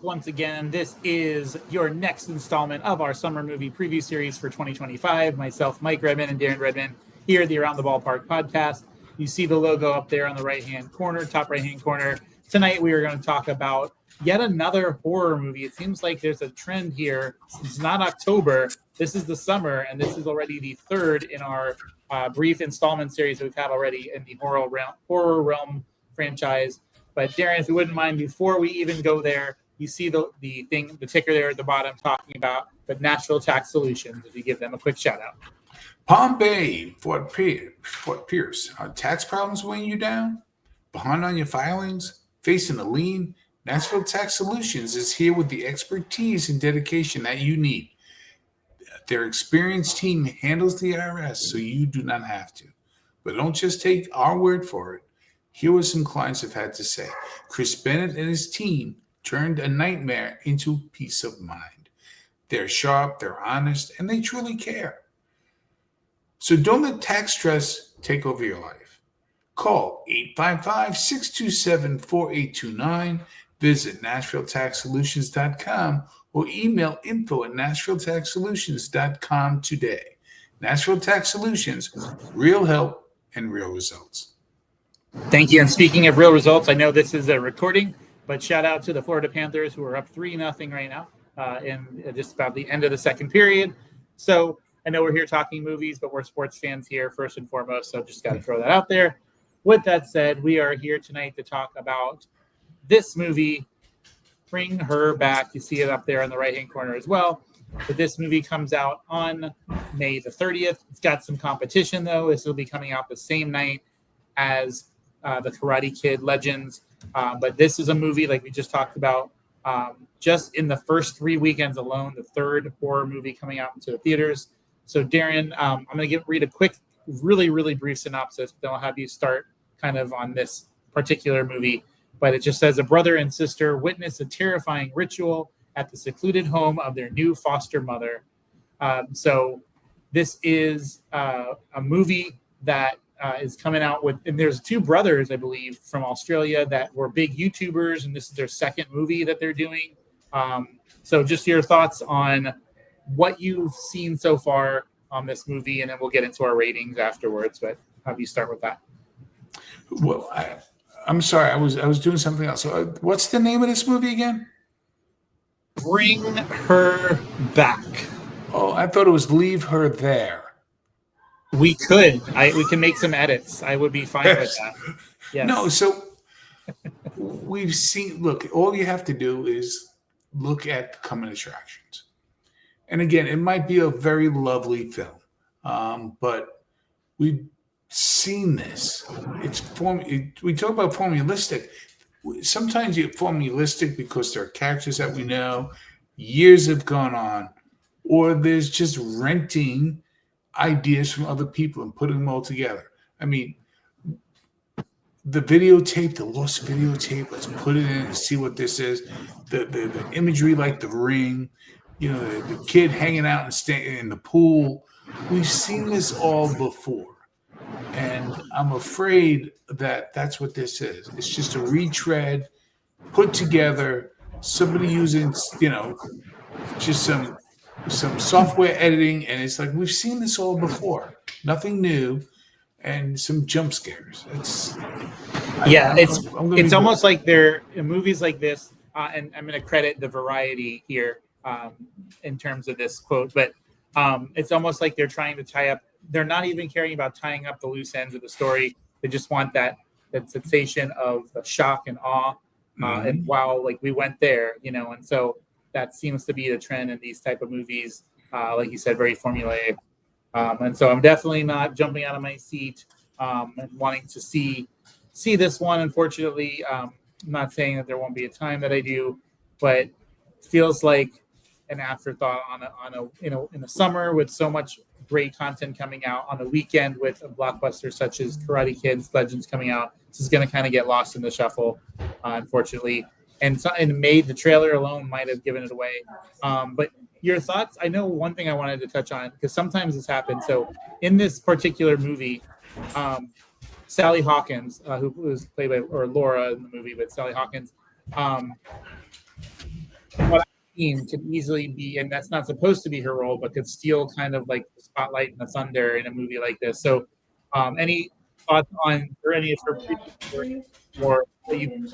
back once again. This is your next installment of our summer movie preview series for 2025. Myself, Mike Redmond, and Darren Redmond here at the Around the Ballpark podcast. You see the logo up there on the right-hand corner, top right-hand corner. Tonight we are going to talk about yet another horror movie. It seems like there's a trend here. It's not October. This is the summer, and this is already the third in our brief installment series that we've had already in the horror realm franchise. But Darren, if you wouldn't mind, before we even go there, you see the ticker there at the bottom talking about the Nashville Tax Solutions. If you give them a quick shout out. Palm Bay, Fort Pierce. Are tax problems weighing you down? Behind on your filings? Facing a lien? Nashville Tax Solutions is here with the expertise and dedication that you need. Their experienced team handles the IRS so you do not have to. But don't just take our word for it. Here what some clients have had to say. Chris Bennett and his team turned a nightmare into peace of mind. They're sharp, they're honest, and they truly care. So don't let tax stress take over your life. Call 855-627-4829. Visit NashvilleTaxSolutions.com or email info@NashvilleTaxSolutions.com today. Nashville Tax Solutions, real help and real results. Thank you. And speaking of real results, I know this is a recording, but shout out to the Florida Panthers who are up 3-0 right now in just about the end of the second period. So I know we're here talking movies, but we're sports fans here first and foremost, so just got to throw that out there. With that said, we are here tonight to talk about this movie, Bring Her Back. You see it up there in the right-hand corner as well. But this movie comes out on May the 30th. It's got some competition, though. This will be coming out the same night as the Karate Kid Legends. But this is a movie, like we just talked about, just in the first 3 weekends alone, the third horror movie coming out into the theaters. So, Darren, I'm going to read a quick, really, really brief synopsis. Then I'll have you start kind of on this particular movie. But it just says, a brother and sister witness a terrifying ritual at the secluded home of their new foster mother. So this is a movie that is coming out with, and there's two brothers, I believe, from Australia that were big YouTubers, and this is their second movie that they're doing. So just your thoughts on what you've seen so far on this movie, and then we'll get into our ratings afterwards. But how do you start with that? Well, I'm sorry, I was doing something else. So, what's the name of this movie again? Bring Her Back. Oh, I thought it was Leave Her There. We could. We can make some edits. I would be fine with that. Yes. No, so we've seen, look, all you have to do is look at the coming attractions. And again, it might be a very lovely film, but we've seen this. We talk about formalistic. Sometimes you're formalistic because there are characters that we know, years have gone on, or there's just renting ideas from other people and putting them all together. I mean, the videotape, the lost videotape, let's put it in and see what this is. The imagery like The Ring, the kid hanging out and staying in the pool. We've seen this all before. And I'm afraid that that's what this is. It's just a retread, put together, somebody using, just some software editing, and it's like we've seen this all before. Nothing new, and some jump scares. It's almost like they're in movies like this, and I'm going to credit the Variety here in terms of this quote, but it's almost like they're trying to tie up. They're not even caring about tying up the loose ends of the story. They just want that sensation of the shock and awe. And wow, like we went there, and so that seems to be the trend in these type of movies. Like you said, very formulaic. And so I'm definitely not jumping out of my seat and wanting to see this one. Unfortunately, I'm not saying that there won't be a time that I do, but it feels like an afterthought in the summer with so much great content coming out on the weekend with a blockbuster such as Karate Kid Legends coming out. This is going to kind of get lost in the shuffle, unfortunately. And the trailer alone might have given it away. But your thoughts? I know one thing I wanted to touch on because sometimes this happens. So in this particular movie, Sally Hawkins, who was played by Laura in the movie, but Sally Hawkins, what I've seen could easily be, and that's not supposed to be her role, but could steal kind of like the spotlight and the thunder in a movie like this. So, any thoughts on or any of her previous work or that you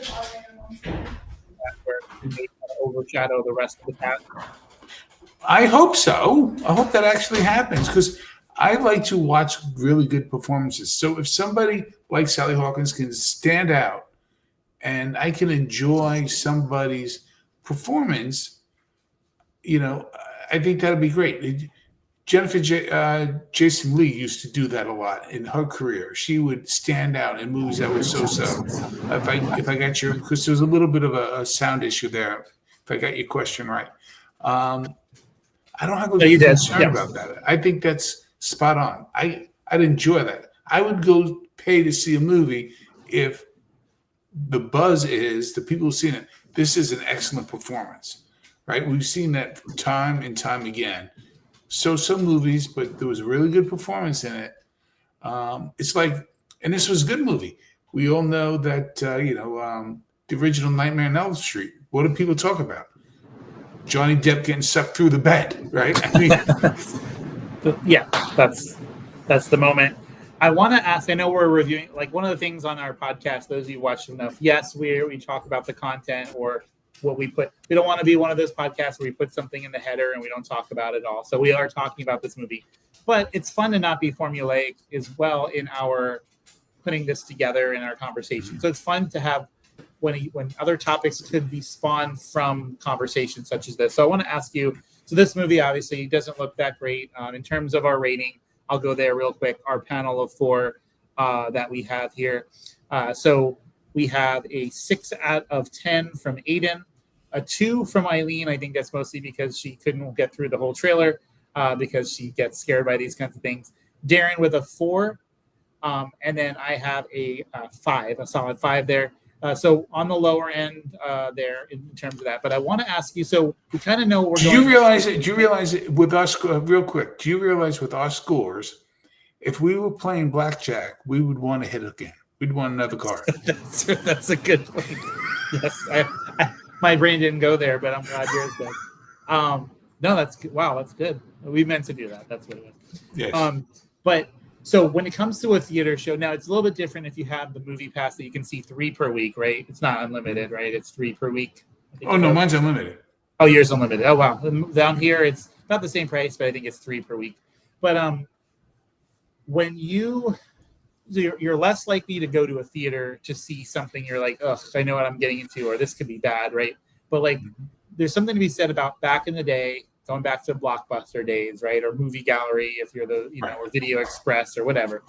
where it may kind of overshadow the rest of the cast? I hope so. I hope that actually happens because I like to watch really good performances. So if somebody like Sally Hawkins can stand out and I can enjoy somebody's performance, I think that'd be great. Jason Lee used to do that a lot in her career. She would stand out in movies that were so. If I got your, because there was a little bit of a sound issue there. If I got your question right, I don't have a concern about that. I think that's spot on. I'd enjoy that. I would go pay to see a movie if the buzz is the people who've seen it. This is an excellent performance, right? We've seen that time and time again. So some movies, but there was a really good performance in it. It's like, and this was a good movie. We all know that the original Nightmare on Elm Street. What do people talk about? Johnny Depp getting sucked through the bed, right? I mean, yeah, that's the moment. I want to ask. I know we're reviewing like one of the things on our podcast. Those of you watch enough, yes, we talk about the content or what we put. We don't want to be one of those podcasts where we put something in the header and we don't talk about it all. So we are talking about this movie, but it's fun to not be formulaic as well in our putting this together in our conversation. So it's fun to have when other topics could be spawned from conversations such as this. So I want to ask you. So this movie obviously doesn't look that great in terms of our rating. I'll go there real quick. Our panel of 4 that we have here. So we have a 6 out of 10 from Aiden, a 2 from Eileen. I think that's mostly because she couldn't get through the whole trailer because she gets scared by these kinds of things. Darren with a 4. And then I have a 5, a solid 5 there. So on the lower end there in terms of that. But I want to ask you, so we kind of know what we're Do you realize it with us, real quick, do you realize with our scores, if we were playing blackjack, we would want to hit again. We'd want another card. That's a good point. Yes, my brain didn't go there, but I'm glad yours did. No, that's good. Wow, that's good. We meant to do that. That's what it was. Yes. But so when it comes to a theater show, now it's a little bit different if you have the movie pass that you can see 3 per week, right? It's not unlimited, right? It's 3 per week. Oh, no, mine's unlimited. Oh, yours unlimited. Oh, wow. Down here, it's about the same price, but I think it's 3 per week. But when you're less likely to go to a theater to see something you're like, ugh, I know what I'm getting into, or this could be bad, right? But like, there's something to be said about back in the day, going back to Blockbuster days, right? Or Movie Gallery, if you're or Video Express or whatever.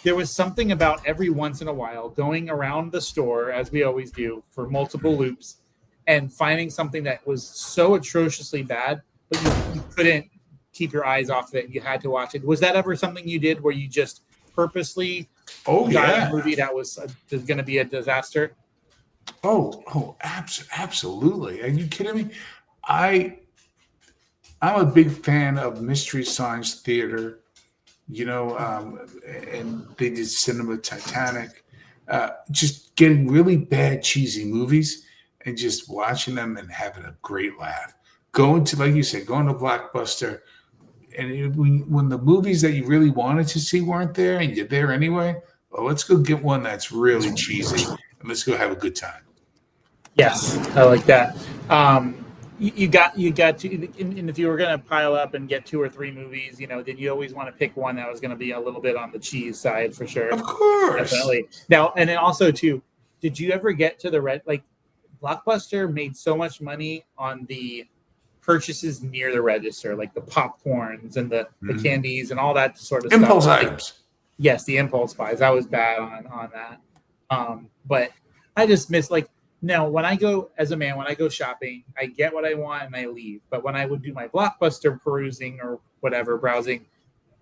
There was something about every once in a while going around the store, as we always do, for multiple loops and finding something that was so atrociously bad, but you couldn't keep your eyes off it. You had to watch it. Was that ever something you did where you just purposely got a movie that was going to be a disaster? Absolutely. Are you kidding me? I'm a big fan of Mystery Science Theater, and they did Cinema Titanic, just getting really bad, cheesy movies and just watching them and having a great laugh. Going to, like you said, going to Blockbuster, and when the movies that you really wanted to see weren't there and you're there anyway, well, let's go get one that's really cheesy and let's go have a good time. Yes, I like that. You got to, and if you were going to pile up and get 2 or 3 movies, then you always want to pick one that was going to be a little bit on the cheese side for sure. Of course. Definitely. Now, and then also too, did you ever get to Blockbuster made so much money on the purchases near the register, like the popcorns and the candies and all that sort of impulse stuff. Items. Yes, the impulse buys. I was bad on that. But I just miss now, when I go shopping, I get what I want and I leave. But when I would do my Blockbuster perusing or whatever, browsing,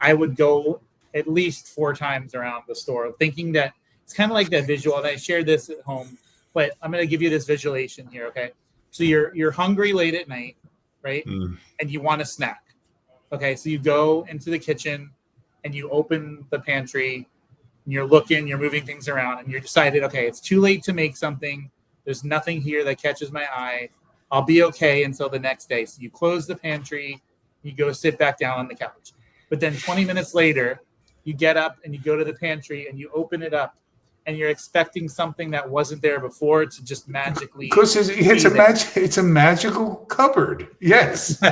I would go at least 4 times around the store thinking that it's kind of like that visual. And I shared this at home, but I'm going to give you this visualization here, okay? So you're hungry late at night, right? And you want a snack. Okay, so you go into the kitchen and you open the pantry and you're moving things around and you're decided, okay, it's too late to make something. There's nothing here that catches my eye. I'll be okay until the next day. So you close the pantry, you go sit back down on the couch. But then 20 minutes later, you get up and you go to the pantry and you open it up and you're expecting something that wasn't there before to just magically. Because it's a magical cupboard. Yes.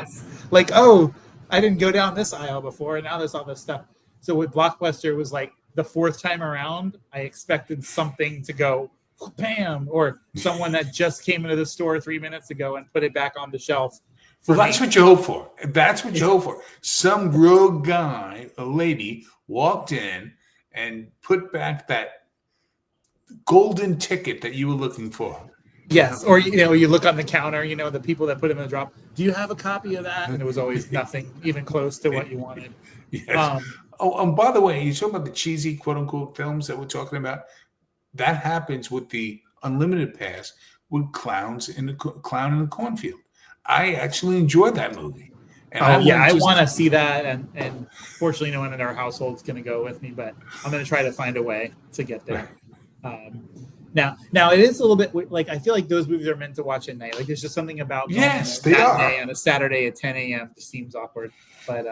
Like, oh, I didn't go down this aisle before, and now there's all this stuff. So with Blockbuster, it was like the fourth time around, I expected something to go bam, or someone that just came into the store 3 minutes ago and put it back on the shelf. Well, that's what you hope for. That's what you hope for. Some rogue guy, a lady, walked in and put back that golden ticket that you were looking for. Yes, or you look on the counter, the people that put them in the drop. Do you have a copy of that? And it was always nothing even close to what you wanted. Yes. By the way, you talking about the cheesy quote unquote films that we're talking about? That happens with the unlimited pass with Clown in the Cornfield. I actually enjoyed that movie. And I want to see that, and fortunately, no one in our household is going to go with me, but I'm going to try to find a way to get there. Now it is a little bit like I feel like those movies are meant to watch at night. Like there's just something about they are on a Saturday at 10 a.m. just seems awkward, but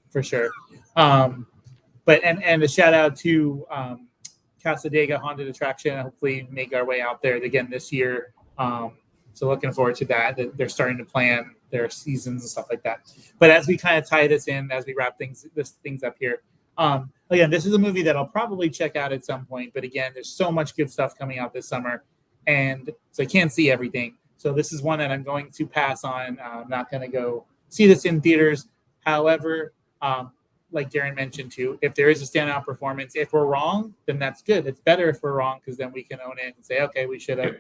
for sure. But a shout out to Casadega Haunted Attraction. Hopefully, make our way out there again this year. So looking forward to that. They're starting to plan their seasons and stuff like that. But as we kind of tie this in, as we wrap things up here, again, this is a movie that I'll probably check out at some point. But again, there's so much good stuff coming out this summer, and so I can't see everything. So this is one that I'm going to pass on. I'm not going to go see this in theaters. However, like Darren mentioned too, if there is a standout performance, if we're wrong, then that's good. It's better if we're wrong because then we can own it and say, okay, we should have.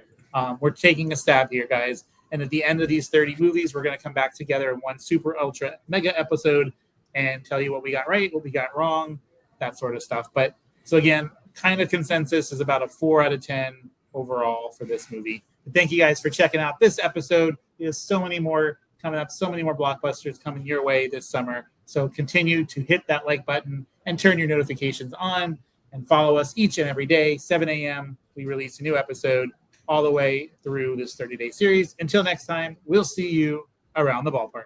We're taking a stab here, guys. And at the end of these 30 movies, we're going to come back together in one super ultra mega episode and tell you what we got right, what we got wrong, that sort of stuff. But so again, kind of consensus is about a 4 out of 10 overall for this movie. But thank you guys for checking out this episode. There's so many more coming up, so many more blockbusters coming your way this summer. So continue to hit that like button and turn your notifications on and follow us each and every day, 7 a.m. We release a new episode all the way through this 30-day series. Until next time, we'll see you around the ballpark.